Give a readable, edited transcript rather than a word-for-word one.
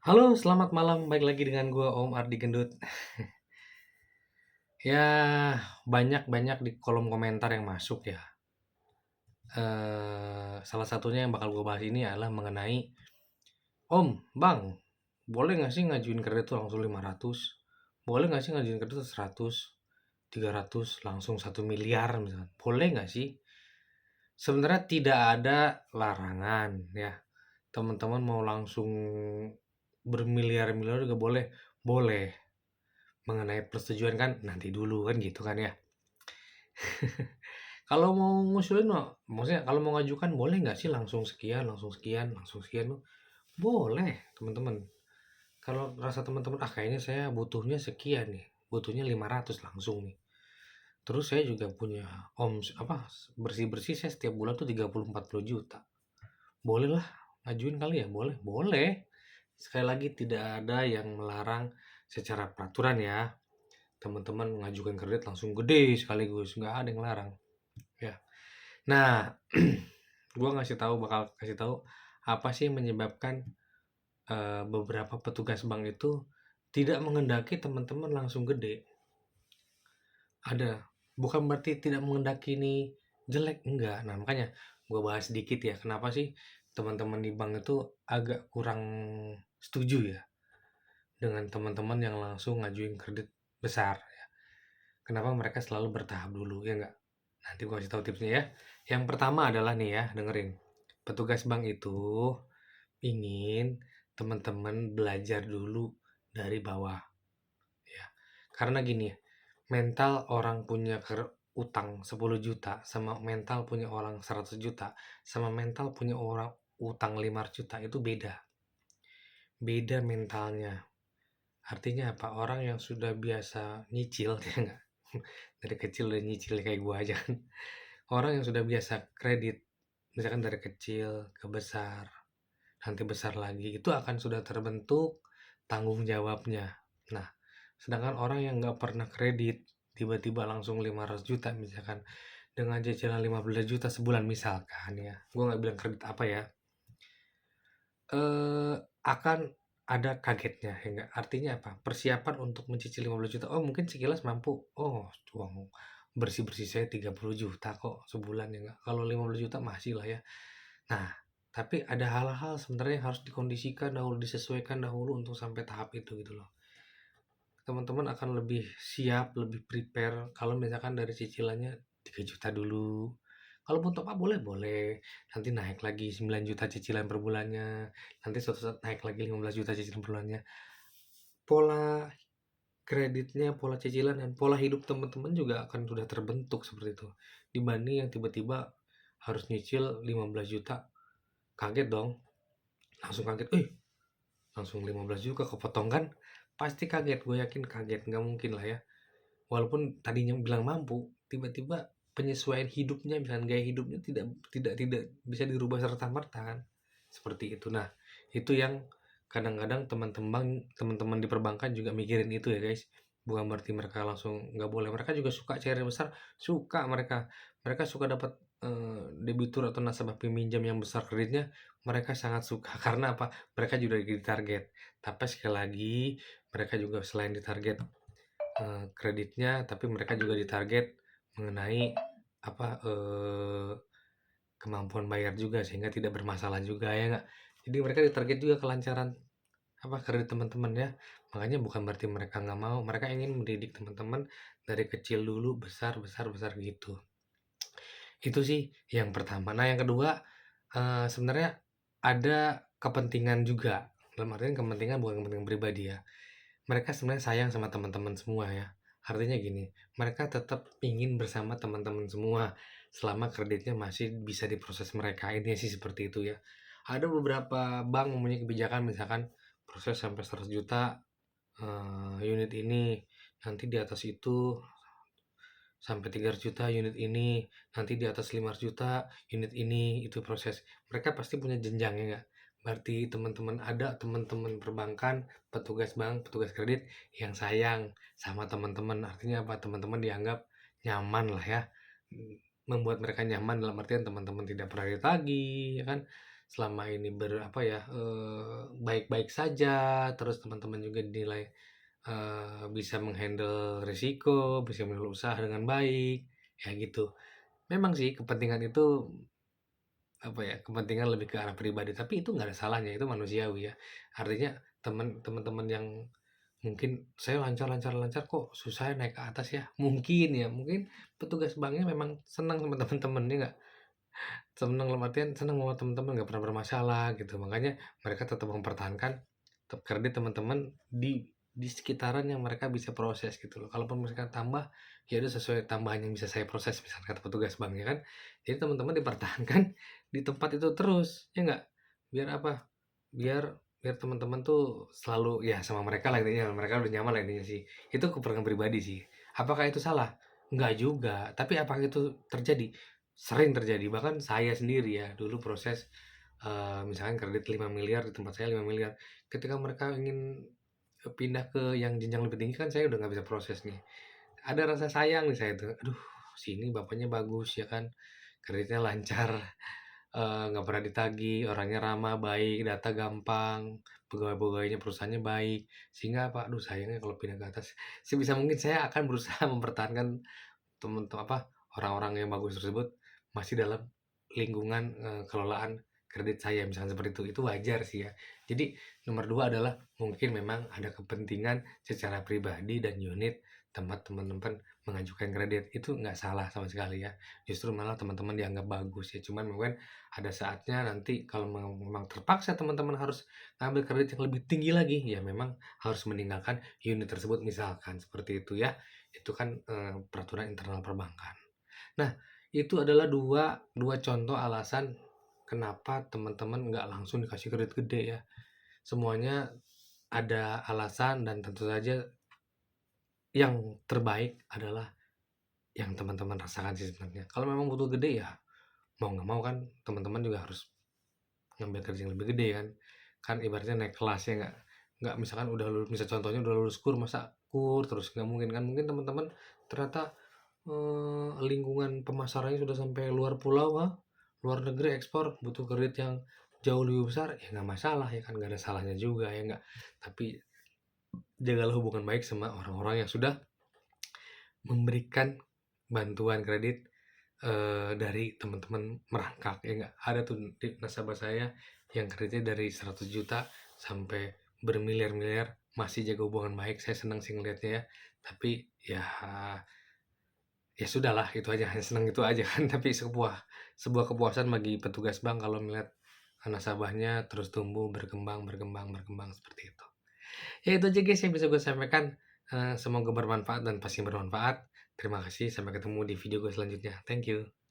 Halo, selamat malam. Baik lagi dengan gua Om Ardi Gendut. Ya, banyak-banyak di kolom komentar yang masuk ya. Salah satunya yang bakal gua bahas ini adalah mengenai, "Om, Bang, boleh nggak sih ngajuin kredit tuh langsung 500? Boleh nggak sih ngajuin kredit tuh 100, 300, langsung 1 miliar misalkan? Boleh nggak sih?" Sebenarnya tidak ada larangan ya. Teman-teman mau langsung bermiliar-miliar juga boleh. Boleh. Mengenai persetujuan kan nanti dulu kan gitu kan ya. Kalau mau ngusulin mah, maksudnya kalau mau ngajukan boleh nggak sih langsung sekian, langsung sekian, langsung sekian tuh? Boleh, teman-teman. Kalau rasa teman-teman, ah kayaknya saya butuhnya sekian nih, butuhnya 500 langsung nih. Terus saya juga punya apa bersih-bersih saya setiap bulan tuh 30-40 juta. Boleh lah, ngajuin kali ya, boleh, boleh. Sekali lagi tidak ada yang melarang secara peraturan ya. Teman-teman mengajukan kredit langsung gede sekaligus, nggak ada yang larang ya. Nah, gua bakal kasih tahu apa sih yang menyebabkan beberapa petugas bank itu tidak menghendaki teman-teman langsung gede. Ada, bukan berarti tidak menghendaki ini jelek, enggak. Nah, makanya gua bahas sedikit ya, kenapa sih teman-teman di bank itu agak kurang setuju ya dengan teman-teman yang langsung ngajuin kredit besar. Kenapa mereka selalu bertahap dulu, ya nggak? Nanti gua kasih tahu tipsnya ya. Yang pertama adalah nih ya, dengerin. Petugas bank itu ingin teman-teman belajar dulu dari bawah, ya. Karena gini ya, mental orang punya utang 10 juta sama mental punya orang 100 juta sama mental punya orang utang 500 juta itu beda. Beda mentalnya. Artinya apa? Orang yang sudah biasa nyicil, ya nggak? Dari kecil udah nyicil kayak gua aja kan. Orang yang sudah biasa kredit, misalkan dari kecil ke besar, nanti besar lagi, itu akan sudah terbentuk tanggung jawabnya. Nah, sedangkan orang yang nggak pernah kredit, tiba-tiba langsung 500 juta misalkan, dengan cicilan 15 juta sebulan misalkan ya, gue nggak bilang kredit apa ya, akan ada kagetnya, ya nggak? Artinya apa? Persiapan untuk mencicil 15 juta, oh mungkin sekilas mampu, oh uang bersih-bersih saya 30 juta kok sebulan ya nggak? Kalau 15 juta masih lah ya. Nah, tapi ada hal-hal sebenarnya yang harus dikondisikan dahulu, disesuaikan dahulu untuk sampai tahap itu gitu loh. Teman-teman akan lebih siap, lebih prepare kalau misalkan dari cicilannya 3 juta dulu. Kalaupun top up boleh, boleh. Nanti naik lagi 9 juta cicilan per bulannya. Nanti suatu saat naik lagi 15 juta cicilan per bulannya. Pola kreditnya, pola cicilan, dan pola hidup teman-teman juga akan sudah terbentuk seperti itu. Dibanding yang tiba-tiba harus nyicil 15 juta. Kaget dong. Langsung kaget, langsung 15 juga kepotong kan? Pasti kaget, gue yakin kaget, nggak mungkin lah ya. Walaupun tadinya bilang mampu, tiba-tiba penyesuaian hidupnya, misalnya gaya hidupnya tidak tidak tidak bisa dirubah serta-merta kan. Seperti itu. Nah, itu yang kadang-kadang teman-teman di perbankan juga mikirin itu ya guys. Bukan berarti mereka langsung nggak boleh. Mereka juga suka CR besar, suka mereka. Mereka suka dapat debitur atau nasabah peminjam yang besar kreditnya, mereka sangat suka. Karena apa? Mereka juga ditarget. Tapi sekali lagi, mereka juga selain ditarget kreditnya, tapi mereka juga ditarget mengenai apa kemampuan bayar juga sehingga tidak bermasalah juga ya nggak. Jadi mereka ditarget juga kelancaran apa kredit teman-teman ya. Makanya bukan berarti mereka nggak mau, mereka ingin mendidik teman-teman dari kecil dulu besar besar besar gitu. Itu sih yang pertama. Nah yang kedua sebenarnya ada kepentingan juga. Dalam artian kepentingan bukan kepentingan pribadi ya. Mereka sebenarnya sayang sama teman-teman semua ya. Artinya gini, mereka tetap ingin bersama teman-teman semua selama kreditnya masih bisa diproses mereka. Ini sih seperti itu ya. Ada beberapa bank mempunyai kebijakan misalkan proses sampai 100 juta unit ini, nanti di atas itu sampai 300 juta unit ini, nanti di atas 500 juta unit ini, itu proses. Mereka pasti punya jenjangnya nggak? Berarti teman-teman perbankan, petugas bank, petugas kredit yang sayang sama teman-teman. Artinya apa? Teman-teman dianggap nyaman lah ya. Membuat mereka nyaman dalam artian teman-teman tidak pernah ditagih, ya kan? selama ini baik-baik saja, terus teman-teman juga dinilai, bisa menghandle risiko, bisa mengelola usaha dengan baik, ya gitu. Memang sih kepentingan itu, kepentingan lebih ke arah pribadi, tapi itu nggak ada salahnya, itu manusiawi ya. Artinya teman-teman yang mungkin saya lancar lancar lancar kok susah naik ke atas ya, mungkin petugas banknya memang senang sama teman-temannya nggak. Seneng dalam artian seneng sama teman-teman, nggak pernah bermasalah gitu. Makanya mereka tetap mempertahankan kredit teman-teman di sekitaran yang mereka bisa proses gitu loh. Kalaupun mereka tambah, ya udah sesuai tambahan yang bisa saya proses, misalnya kata petugas bank ya kan. Jadi teman-teman dipertahankan di tempat itu terus, ya nggak? Biar apa? Biar biar teman-teman tuh selalu ya sama mereka lah intinya, mereka udah nyaman lah intinya sih. Itu kepentingan pribadi sih. Apakah itu salah? Enggak juga. Tapi apakah itu terjadi? Sering terjadi, bahkan saya sendiri ya, dulu proses, misalkan kredit 5 miliar di tempat saya 5 miliar. Ketika mereka ingin, pindah ke yang jenjang lebih tinggi kan saya udah nggak bisa proses nih. Ada rasa sayang nih saya tuh, "Aduh, sini bapaknya bagus ya kan, kreditnya lancar, nggak pernah ditagih, orangnya ramah, baik, data gampang, pegawai-pegawainya perusahaannya baik." Sehingga apa, aduh sayangnya kalau pindah ke atas. Sebisa mungkin saya akan berusaha mempertahankan orang-orang yang bagus tersebut masih dalam lingkungan, kelolaan kredit saya misalnya seperti itu wajar sih ya. Jadi nomor 2 adalah mungkin memang ada kepentingan secara pribadi dan unit tempat teman-teman mengajukan kredit, itu nggak salah sama sekali ya. Justru malah teman-teman dianggap bagus ya, cuman mungkin ada saatnya nanti kalau memang terpaksa teman-teman harus ngambil kredit yang lebih tinggi lagi, ya memang harus meninggalkan unit tersebut misalkan seperti itu ya. Itu kan, peraturan internal perbankan. Nah, itu adalah dua dua contoh alasan kenapa teman-teman nggak langsung dikasih kredit gede ya. Semuanya ada alasan dan tentu saja yang terbaik adalah yang teman-teman rasakan sih sebenarnya. Kalau memang butuh gede ya mau nggak mau kan teman-teman juga harus ngambil kredit yang lebih gede kan. Kan ibaratnya naik kelas ya nggak misalkan udah lulus misal contohnya udah lulus KUR masa KUR terus nggak mungkin kan. Mungkin teman-teman ternyata lingkungan pemasarannya sudah sampai luar pulau, luar negeri ekspor, butuh kredit yang jauh lebih besar, ya nggak masalah ya kan, nggak ada salahnya juga ya nggak. Tapi jagalah hubungan baik sama orang-orang yang sudah memberikan bantuan kredit, dari teman-teman merangkak ya nggak. Ada tuh di nasabah saya yang kreditnya dari 100 juta sampai bermiliar-miliar, masih jaga hubungan baik, saya senang sih ngelihatnya ya. Tapi ya ya sudahlah itu aja, hanya senang itu aja kan. Tapi sebuah kepuasan bagi petugas bank kalau melihat nasabahnya terus tumbuh, berkembang berkembang berkembang seperti itu. Ya itu aja guys yang bisa gue sampaikan, semoga bermanfaat dan pasti bermanfaat. Terima kasih, sampai ketemu di video gue selanjutnya. Thank you.